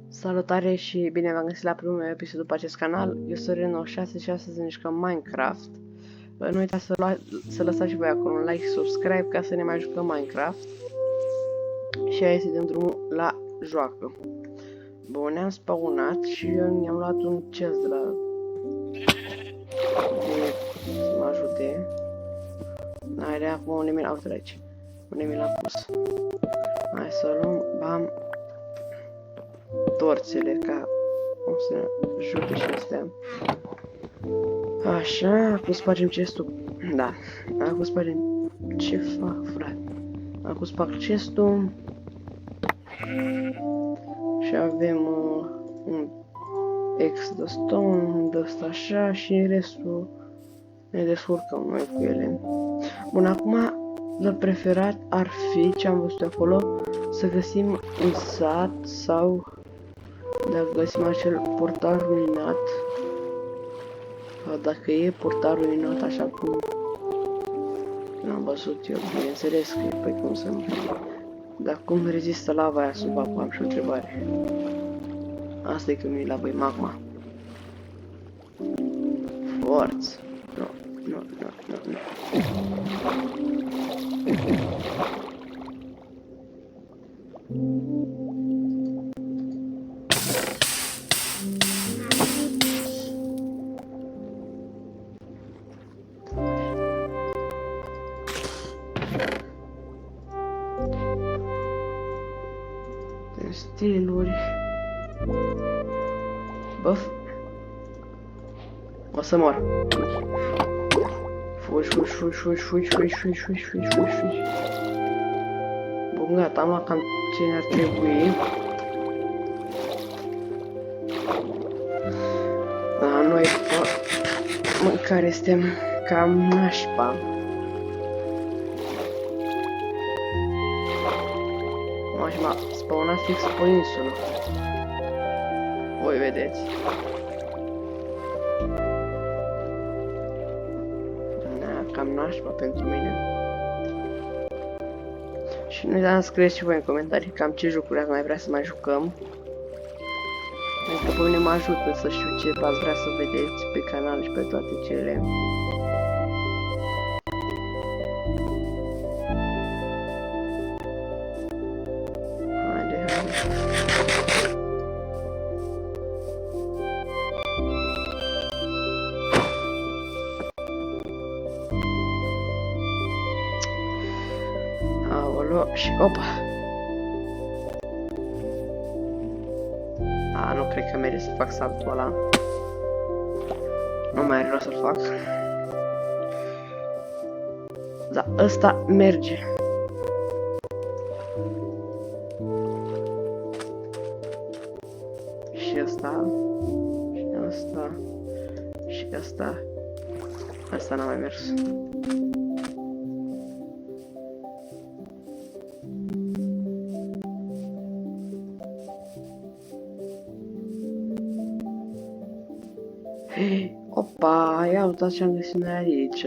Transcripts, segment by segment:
Salutare și bine v-am găsit la primul meu episod pe acest canal. Eu sunt Reno66 și astăzi ne jucăm Minecraft. Nu uitați să lăsați și voi acolo un like și subscribe ca să ne mai jucăm Minecraft. Și hai să dăm drumul la joacă. Bun, ne-am spawnat și eu mi-am luat un chest de la... să mă ajute. Hai de acum unde mi l-au trece. Unde mi l-a pus. Hai să luăm, bam, torțele ca o să ne ajute și astea. Așa, acum spargem chestul. Da, acum spargem. Ce fac, frate? Acum sparg chestul. Și avem un X de stone, de ăsta așa și restul ne descurcăm noi cu ele. Bun, acum de preferat ar fi, ce am văzut acolo, să găsim un sat sau dacă găsim acel portal ruinat. Dacă e portal ruinat așa cum l-am văzut eu, bineînțeles că e, păi cum să nu. Dar cum rezistă lava aia sub apă, am și o întrebare. Asta e că nu-i lava, e magma. Forță! Nu, nu, nu, nu, nu. Stiluri. Băf. O să mor. Fugi, fugi, fugi, fugi, fugi, fugi, fugi, fugi, fugi, fugi, fugi. Bun, gata, am luat cam ce ne-ar trebui. Da, noi mâncare suntem cam nașpa. Și m-a spawnat fix pe insulă. Voi vedeți. Da, cam nașpa pentru mine. Și nu uitați să scrieți și voi în comentarii cam ce jocuri ați mai vrea să mai jucăm. Pentru că pe mine mă ajută să știu ce ați vrea să vedeți pe canal și pe toate cele. Și opa! A, nu cred că merge să fac saltul ăla. Nu mai are rost să-l fac. Da, ăsta merge. Și ăsta. Și ăsta. Și ăsta. Ăsta n-a mai mers. Opa, ia uitați ce am găsit noi aici.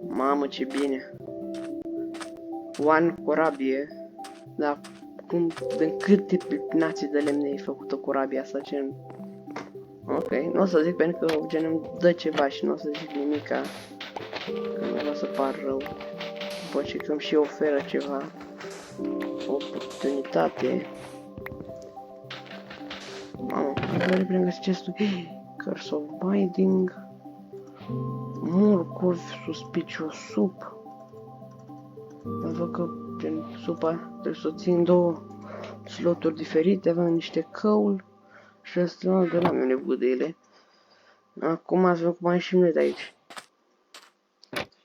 Mamă, ce bine. One corabie. Dar cum, din câte nații de lemne e făcută corabia asta, gen... Ok, nu o să zic pentru că gen îmi dă ceva și nu o să zic nimica. Că nu o să par rău. După ce că îmi și oferă ceva. O oportunitate. Mamă, care prin găsit chestul? Curse of Binding. Morcovi, suspicious soup. Văd că gen supa trebuie să țin două sloturi diferite, avem niște coal și ăsta de la mine nevoie de ele. Acum ați văzut cum mai ieșim noi de aici.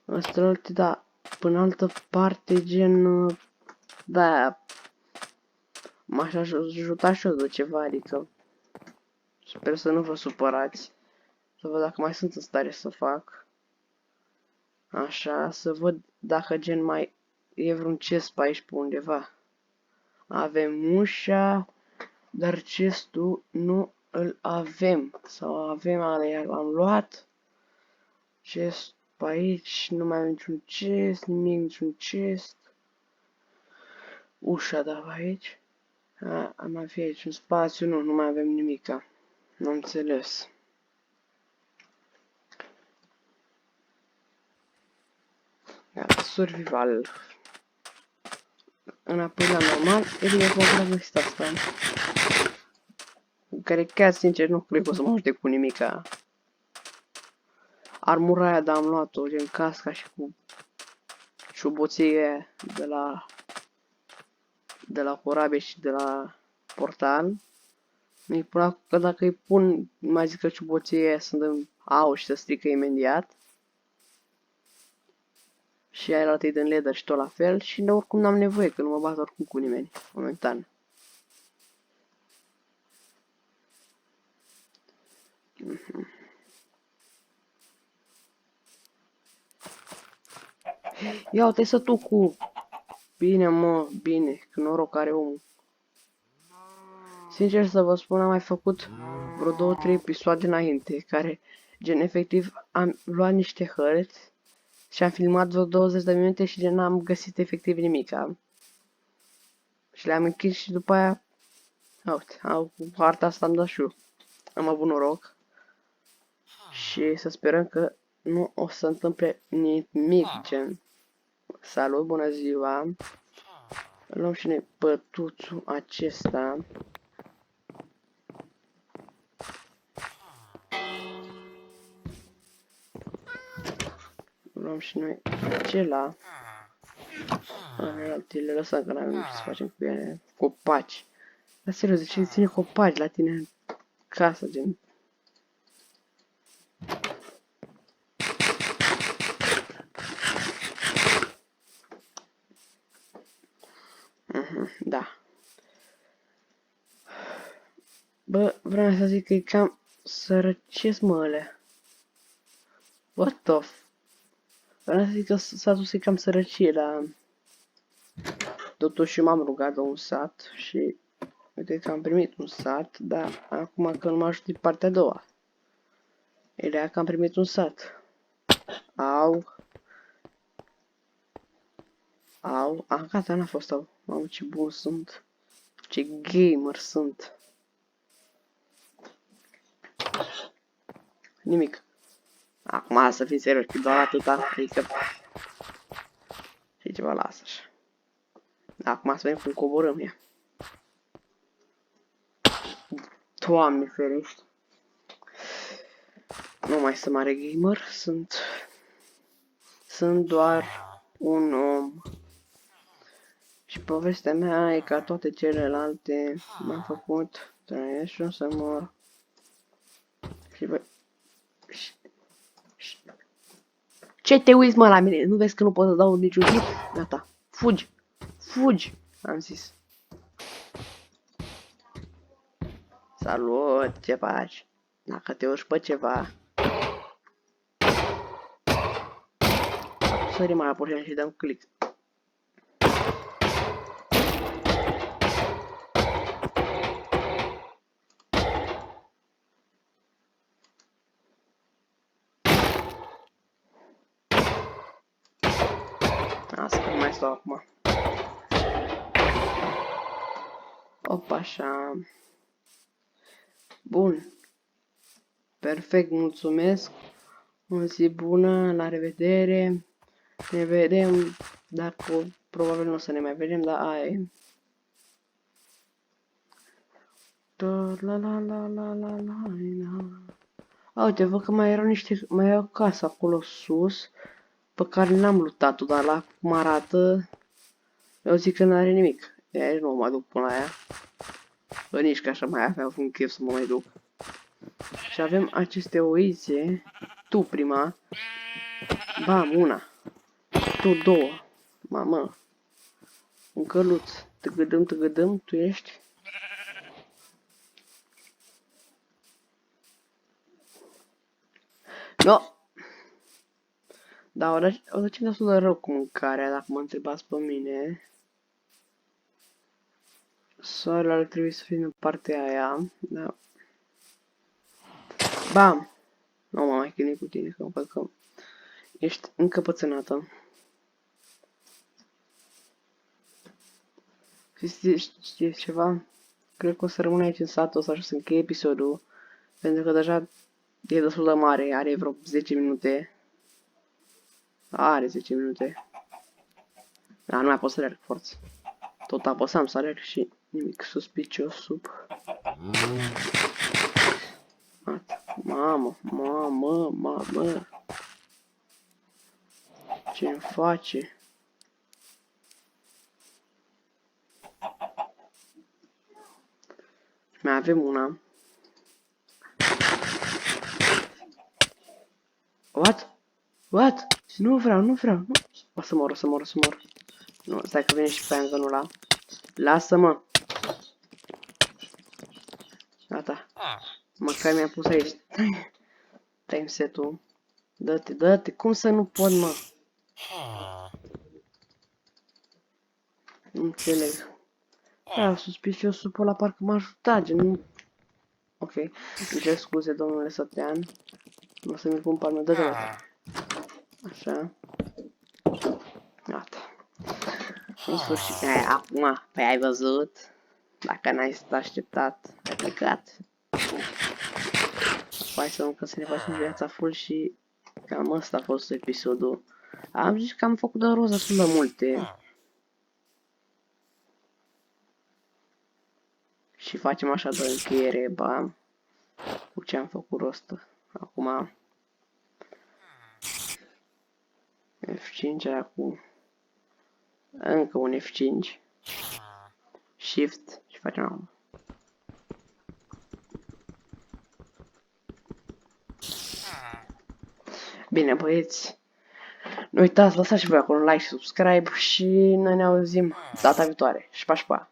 Ăsta da, până altă parte gen da, m-aș ajuta și eu de ceva, adică sper să nu vă supărați. Să văd dacă mai sunt în stare să fac. Așa, să văd dacă gen mai e vreun chest pe aici pe undeva. Avem ușa, dar chestul nu îl avem. Sau avem alea, l-am luat. Chest pe aici, nu mai am niciun chest, nimic, niciun chest. Ușa, da, aici. Am mai fi aici un spațiu, nu mai avem nimica. Nu am înțeles. Gata, survival. Înapoi la normal, e bine că am găsit asta. Care chiar sincer nu cred că o să mă ajute cu nimica. Armura aia, dar am luat-o, gen casca și cu șuboție de la corabie și de la portal. Mi-e plac că dacă îi pun, mai zic că șuboție aia să dăm au și să strică imediat. Și aia la din leather și tot la fel și de oricum n-am nevoie, că nu mă bat oricum cu nimeni, momentan. Ia uite să tu cu... Bine, mă, bine, că noroc are omul. Sincer să vă spun, am mai făcut vreo 2-3 episoade înainte, care, gen, efectiv, am luat niște hărți și am filmat vreo 20 de minute și gen n-am găsit efectiv nimic. Și le-am închis și după aia, uite, cu harta asta am dat și eu. Am avut noroc. Și să sperăm că nu o să întâmple nimic, gen. Salut, bună ziua! Luăm și noi pătuțul acesta. Luăm și noi acela. Le lăsăm că n-avem ce să facem cu ele. Copaci. Dar serios, de ce ține copaci la tine în casă, gen? Da. Bă, vreau să zic că e cam sărăcesc, mă, alea. What the f... Vreau să zic că satul e cam sărăcie la... Totuși m-am rugat de un sat și... Uite că am primit un sat, dar acum că nu mă ajută partea a doua. Elea că am primit un sat. Au. Au. Gata, n-a fost au. Mamă, ce bun sunt. Ce gamer sunt. Nimic. Acum să fii serios, că doar atâta, adică... Și ceva lasă așa. Acum să vedem cum coborâm ea. Doamne ferește. Nu mai sunt mare gamer, sunt doar un om. Și povestea mea e ca toate celelalte. M-am făcut, trăiesc și o să mor. Și bă... Ce te uiți, mă, la mine? Nu vezi că nu pot să dau niciun hit? Gata. Fugi. Fugi, am zis. Salut, ce faci? Dacă te urci pe ceva... Sărim mai apoi și dăm click. Asta că nu mai stau acum. Opa, așa. Bun. Perfect, mulțumesc. O zi bună, la revedere. Ne vedem, dacă probabil nu o să ne mai vedem, dar aia e. Uite, văd că mai erau mai e o casă acolo sus, pe care n-am luptat-o, dar la cum arată, eu zic că n-are nimic. Aici nu mă duc până la ea. Bă, nici că așa mai avea un chef să mă mai duc. Și avem aceste oițe. Tu prima. Bam, una. Tu două. Mamă. Un căluț. Tăgădăm, tu ești. No. Da, o ducem destul de rău cu mâncarea, dacă mă întrebați pe mine. Soarele ar trebui să fie în partea aia, da. Bam! Nu mă mai chinuit cu tine, că văd că ești încăpățânată. Știți ceva? Cred că o să rămân aici în satul ăsta și o să închei episodul. Pentru că deja e destul de mare, are vreo 10 minute. Are 10 minute. Dar nu mai pot să alerg forță. Tot apăsam să alerg și nimic suspicios sub. Mamă, mamă, mamă. Ce-mi face? Mai avem una. What? What? Nu vreau, nu vreau. Nu. O să mor, o să mor, o să mor. Nu, stai că vine și pe angle ăla. Lasă-mă. Gata. Măcar mi-am pus aici. Time set-ul. Dă-te, dă-te. Cum să nu pot, mă? Nu înțeleg. Da, suspiciosul pe ăla parcă m-a ajutat, gen nu... Ok. Îmi cer scuze, domnule Sătean. O să mi-l pun palmă. Dă-te, așa. Gata. În sfârșit. Acum, păi ai văzut? Dacă n-ai stat așteptat, ai plecat. Hai să încă să ne facem viața full și cam ăsta a fost episodul. Am zis că am făcut de roz destul de multe. Și facem așa de încheiere, bam. Cu ce am făcut rost. Acum F5 era cu încă un F5. Shift și facem acum. Bine, băieți, nu uitați, lăsați și voi acolo un like și subscribe și noi ne auzim data viitoare. Și pa, și pa!